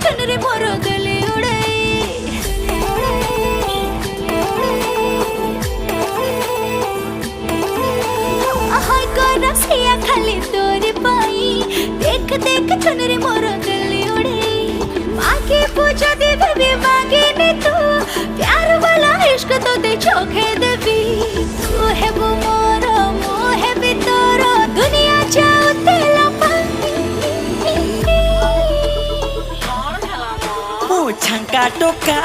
छनरे मोर दिल उड़ाई हाय कर सिया खाली तोर पाई देख देख छनरे मोर दिल उड़ाई मांगे पूजा देवी भी मांगे ने तू प्यार वाला इश्क तो दे चोखे देवी तू है वो मोर मोह भी तोरो दुनिया चाहो तेला छंका टोका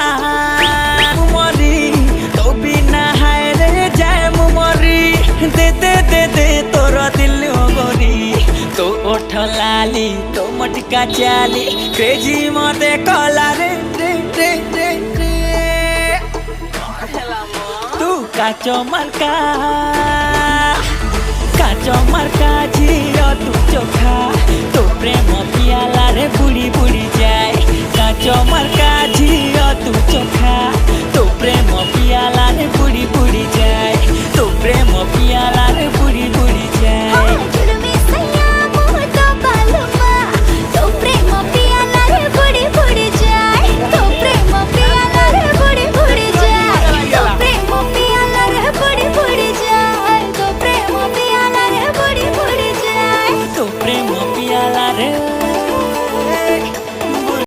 मुमरी तो बिना हाय रे जाए मुमरी दे दे दे दे तोर दिल गोरी तो ओठ लाली तो मटका चाली क्रेजी मते कला रे रे रे रे रे तू काचो मार्का